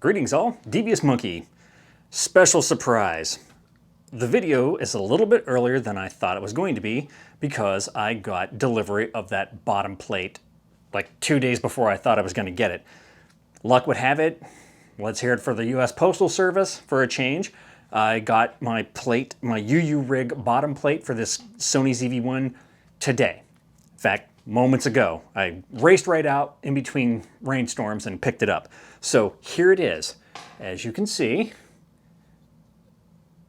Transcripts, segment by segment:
Greetings all, Devious Monkey. Special surprise. The video is a little bit earlier than I thought it was going to be because I got delivery of that bottom plate like 2 days before I thought I was going to get it. Luck would have it, let's hear it for the US Postal Service for a change. I got my plate, my UURig bottom plate for this Sony ZV1 today. In fact, moments ago. I raced right out in between rainstorms and picked it up. So here it is. As you can see,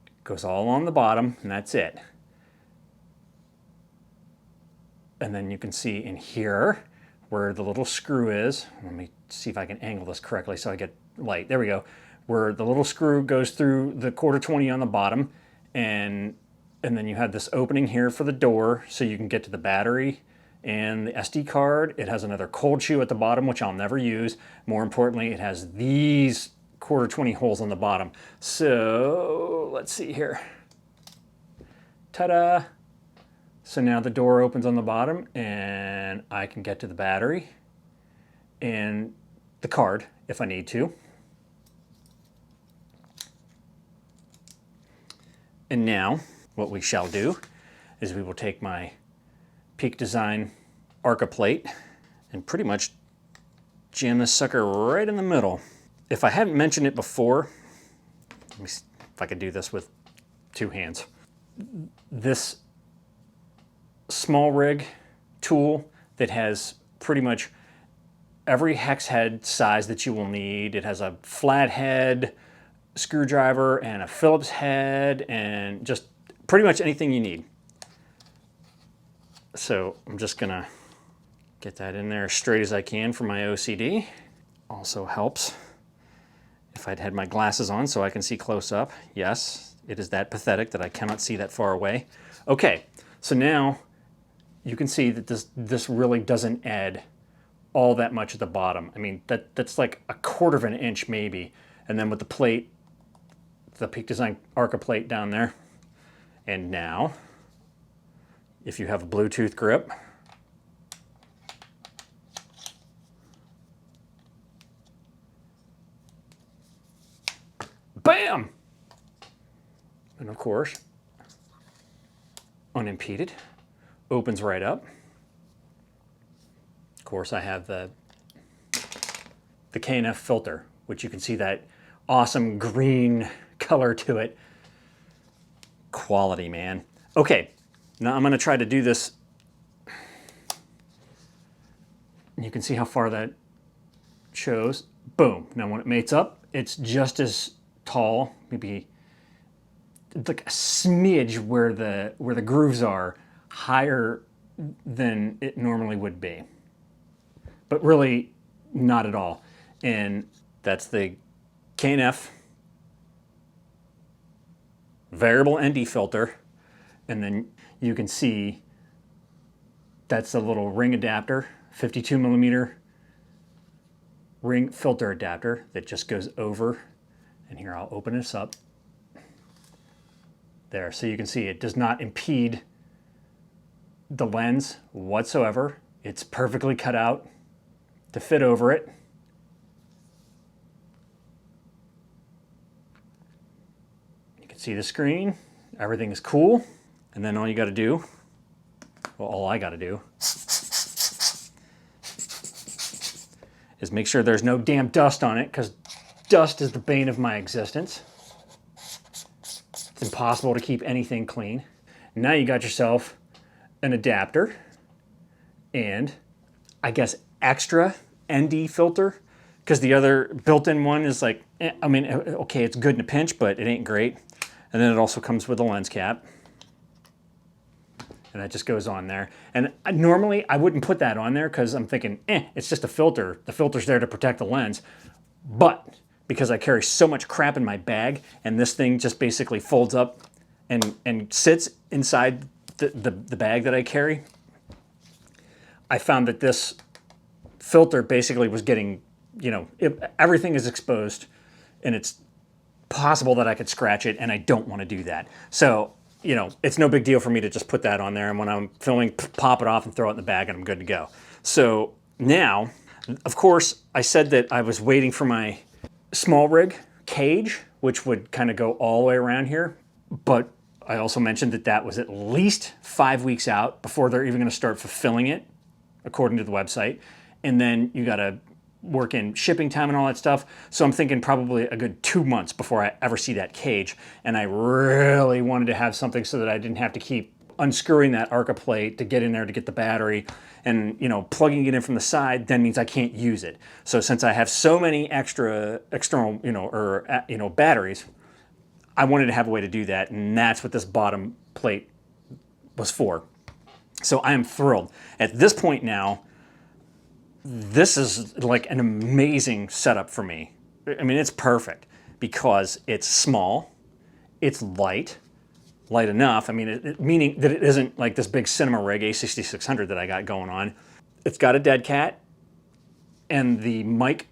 it goes all on the bottom and that's it. And then you can see in here where the little screw is. Let me see if I can angle this correctly so I get light. There we go. Where the little screw goes through the 1/4-20 on the bottom, and then you have this opening here for the door so you can get to the battery and the SD card. It has another cold shoe at the bottom, which I'll never use. More importantly, it has these 1/4-20 holes on the bottom. So let's see here. Ta-da! So now the door opens on the bottom and I can get to the battery and the card if I need to. And now what we shall do is we will take my Peak Design Arca plate and pretty much jam this sucker right in the middle. If I hadn't mentioned it before, let me see if I could do this with 2 hands. This small rig tool that has pretty much every hex head size that you will need. It has a flat head screwdriver and a Phillips head and just pretty much anything you need. So I'm just gonna get that in there as straight as I can for my OCD. Also helps if I'd had my glasses on so I can see close up. Yes, it is that pathetic that I cannot see that far away. Okay, so now you can see that this really doesn't add all that much at the bottom. I mean, that's like 1/4 of an inch maybe. And then with the plate, the Peak Design Arca plate down there. And now, if you have a Bluetooth grip, bam! And of course, unimpeded, opens right up. Of course, I have the K&F filter, which you can see that awesome green color to it. Quality, man. Okay, now I'm gonna try to do this. You can see how far that shows. Boom. Now when it mates up, it's just as tall, maybe like a smidge where the grooves are, higher than it normally would be. But really not at all. And that's the K&F variable ND filter. And then you can see that's a little ring adapter, 52mm ring filter adapter that just goes over. And here, I'll open this up. There, so you can see it does not impede the lens whatsoever. It's perfectly cut out to fit over it. You can see the screen. Everything is cool. And then all you got to do, well, all I got to do is make sure there's no damn dust on it, because dust is the bane of my existence. It's impossible to keep anything clean. Now you got yourself an adapter and I guess extra ND filter, because the other built-in one is like, I mean, okay, it's good in a pinch, but it ain't great. And then it also comes with a lens cap. And that just goes on there. And normally I wouldn't put that on there because I'm thinking, it's just a filter. The filter's there to protect the lens. But because I carry so much crap in my bag and this thing just basically folds up and sits inside the bag that I carry, I found that this filter basically was getting, you know, everything is exposed and it's possible that I could scratch it, and I don't want to do that. So, you know, it's no big deal for me to just put that on there, and when I'm filming, pop it off and throw it in the bag and I'm good to go. So now, of course, I said that I was waiting for my small rig cage, which would kind of go all the way around here. But I also mentioned that that was at least 5 weeks out before they're even going to start fulfilling it, according to the website. And then you got to work in shipping time and all that stuff. So I'm thinking probably a good 2 months before I ever see that cage. And I really wanted to have something so that I didn't have to keep unscrewing that ARCA plate to get in there to get the battery, and plugging it in from the side then means I can't use it. So since I have so many extra external batteries, I wanted to have a way to do that, and that's what this bottom plate was for. So I am thrilled. At this point now, this is like an amazing setup for me. I mean, it's perfect because it's small, it's light enough. I mean, meaning that it isn't like this big cinema rig A6600 that I got going on. It's got a dead cat, and the mic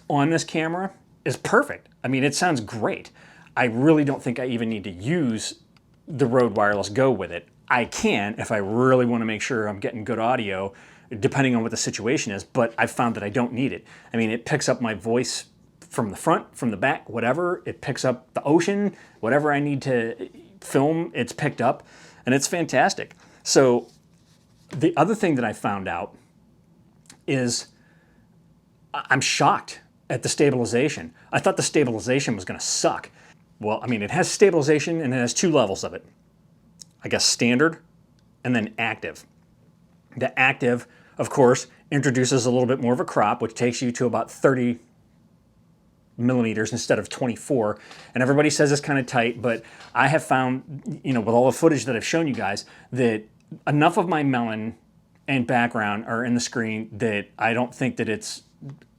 on this camera is perfect. I mean, it sounds great. I really don't think I even need to use the Rode Wireless Go with it. I can if I really want to make sure I'm getting good audio, depending on what the situation is, but I found that I don't need it. I mean, it picks up my voice from the front, from the back, whatever. It picks up the ocean, whatever I need to film, it's picked up, and it's fantastic. So the other thing that I found out is I'm shocked at the stabilization. I thought the stabilization was going to suck. Well, I mean, it has stabilization and it has 2 levels of it. I guess standard and then active. The active, of course, introduces a little bit more of a crop, which takes you to about 30 millimeters instead of 24. And everybody says it's kind of tight, but I have found, with all the footage that I've shown you guys, that enough of my melon and background are in the screen that I don't think that it's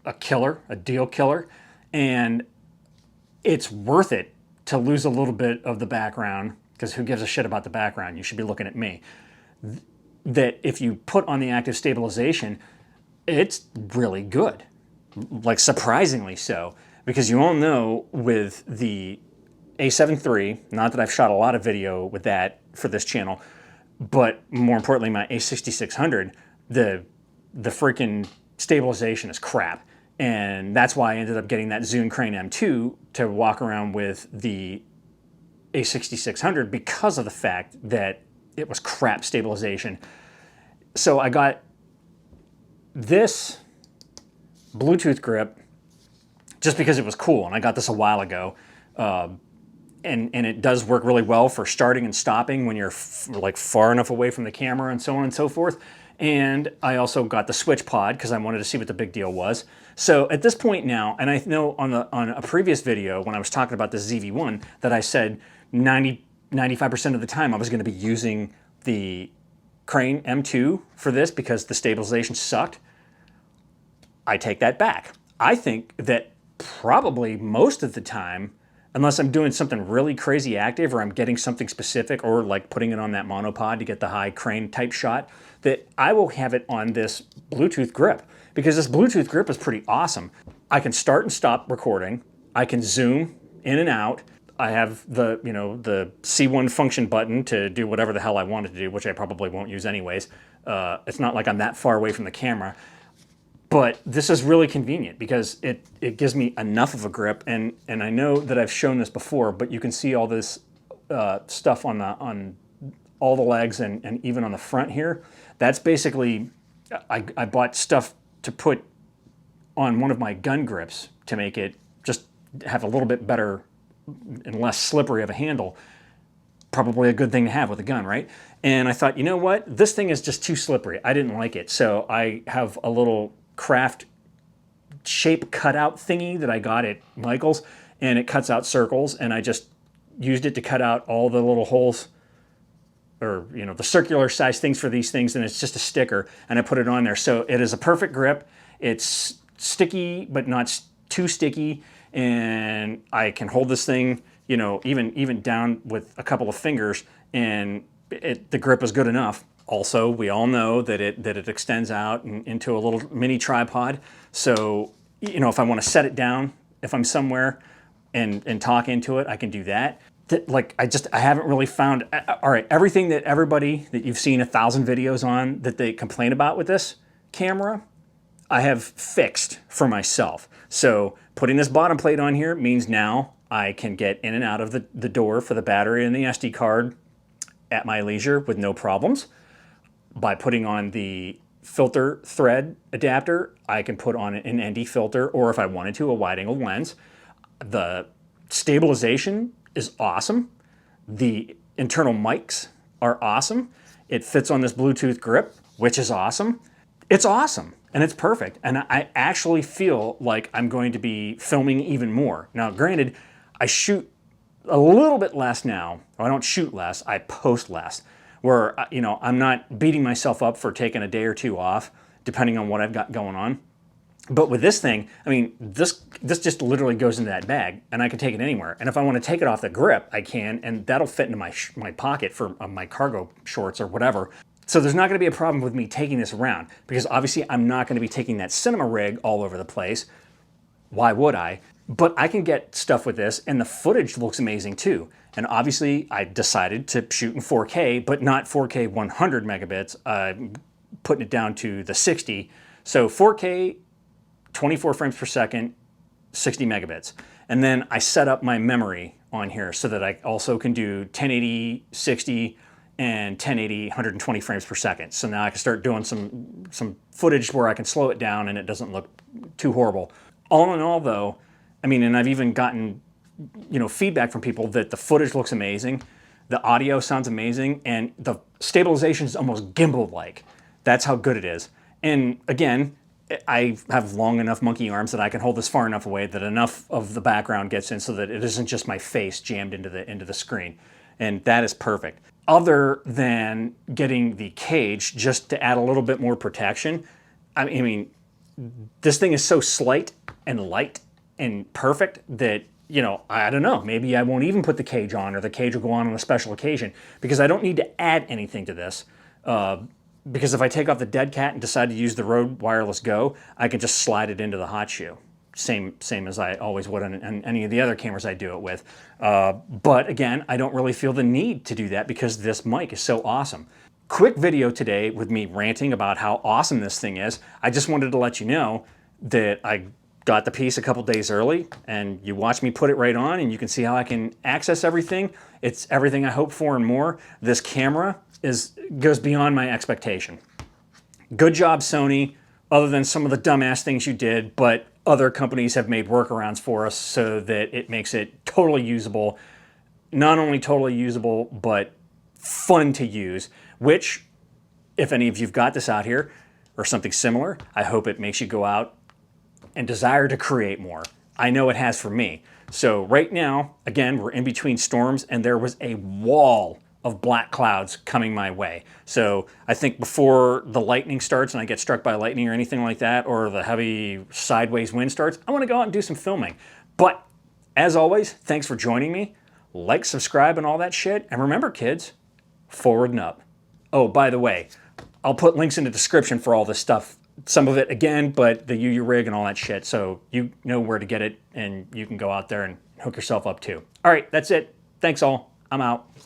a killer, a deal killer. And it's worth it to lose a little bit of the background, because who gives a shit about the background? You should be looking at me. That if you put on the active stabilization, it's really good. Like surprisingly so. Because you all know with the A7 III, not that I've shot a lot of video with that for this channel, but more importantly my A6600, the freaking stabilization is crap. And that's why I ended up getting that Zune Crane M2 to walk around with the A6600, because of the fact that it was crap stabilization. So I got this Bluetooth grip just because it was cool, and I got this a while ago, and it does work really well for starting and stopping when you're like far enough away from the camera and so on and so forth. And I also got the switch pod because I wanted to see what the big deal was. So at this point now, and I know on a previous video when I was talking about the ZV1 that I said 95% of the time I was going to be using the Crane M2 for this because the stabilization sucked. I take that back. I think that probably most of the time, unless I'm doing something really crazy active or I'm getting something specific or like putting it on that monopod to get the high crane type shot, that I will have it on this Bluetooth grip, because this Bluetooth grip is pretty awesome. I can start and stop recording. I can zoom in and out. I have the C1 function button to do whatever the hell I wanted to do, which I probably won't use anyways. It's not like I'm that far away from the camera. But this is really convenient because it gives me enough of a grip, and I know that I've shown this before, but you can see all this stuff on all the legs and even on the front here. That's basically, I bought stuff to put on one of my gun grips to make it just have a little bit better and less slippery of a handle. Probably a good thing to have with a gun, right? And I thought, you know what? This thing is just too slippery. I didn't like it. So I have a little craft shape cutout thingy that I got at Michael's, and it cuts out circles, and I just used it to cut out all the little holes, or the circular size things for these things, and it's just a sticker, and I put it on there. So it is a perfect grip. It's sticky but not too sticky, and I can hold this thing even down with a couple of fingers, and the grip is good enough. Also, we all know that it extends out into a little mini tripod. So, if I want to set it down, if I'm somewhere and talk into it, I can do that. I haven't really found, all right, everything that everybody that you've seen 1,000 videos on that they complain about with this camera, I have fixed for myself. So Putting this bottom plate on here means now I can get in and out of the door for the battery and the SD card at my leisure with no problems. By putting on the filter thread adapter, I can put on an ND filter, or if I wanted to, a wide angle lens. The stabilization is awesome. The internal mics are awesome. It fits on this Bluetooth grip, which is awesome. It's awesome and it's perfect. And I actually feel like I'm going to be filming even more. Now, granted, I shoot a little bit less now. Or I don't shoot less, I post less. Where, you know, I'm not beating myself up for taking a day or two off, depending on what I've got going on. But with this thing, I mean, this just literally goes into that bag, and I can take it anywhere. And if I want to take it off the grip, I can, and that'll fit into my pocket for my cargo shorts or whatever. So there's not going to be a problem with me taking this around, because obviously I'm not going to be taking that cinema rig all over the place. Why would I? But I can get stuff with this, and the footage looks amazing too. And obviously I decided to shoot in 4K, but not 4K 100 megabits. I'm putting it down to the 60. So 4K, 24 frames per second, 60 megabits. And then I set up my memory on here so that I also can do 1080, 60, and 1080, 120 frames per second. So now I can start doing some footage where I can slow it down and it doesn't look too horrible. All in all though, I mean, and I've even gotten, you know, feedback from people that the footage looks amazing, the audio sounds amazing, and the stabilization is almost gimbal-like. That's how good it is. And again, I have long enough monkey arms that I can hold this far enough away that enough of the background gets in so that it isn't just my face jammed into the screen. And that is perfect. Other than getting the cage just to add a little bit more protection, I mean, this thing is so slight and light and perfect that, you know, I don't know, maybe I won't even put the cage on, or the cage will go on a special occasion, because I don't need to add anything to this. Because if I take off the dead cat and decide to use the Rode Wireless Go, I can just slide it into the hot shoe. Same as I always would on any of the other cameras I do it with. But again, I don't really feel the need to do that because this mic is so awesome. Quick video today with me ranting about how awesome this thing is. I just wanted to let you know that I got the piece a couple days early, and you watch me put it right on, and you can see how I can access everything. It's everything I hope for and more. This camera goes beyond my expectation. Good job, Sony, other than some of the dumbass things you did, but other companies have made workarounds for us so that it makes it totally usable. Not only totally usable, but fun to use, which, if any of you've got this out here or something similar, I hope it makes you go out and desire to create more. I know it has for me. So right now, again, we're in between storms, and there was a wall of black clouds coming my way. So I think before the lightning starts and I get struck by lightning or anything like that, or the heavy sideways wind starts, I want to go out and do some filming. But as always, thanks for joining me. Like, subscribe, and all that shit. And remember, kids, forward and up. Oh, by the way, I'll put links in the description for all this stuff. Some of it again, but the UURig and all that shit. So you know where to get it, and you can go out there and hook yourself up too. All right, that's it. Thanks all. I'm out.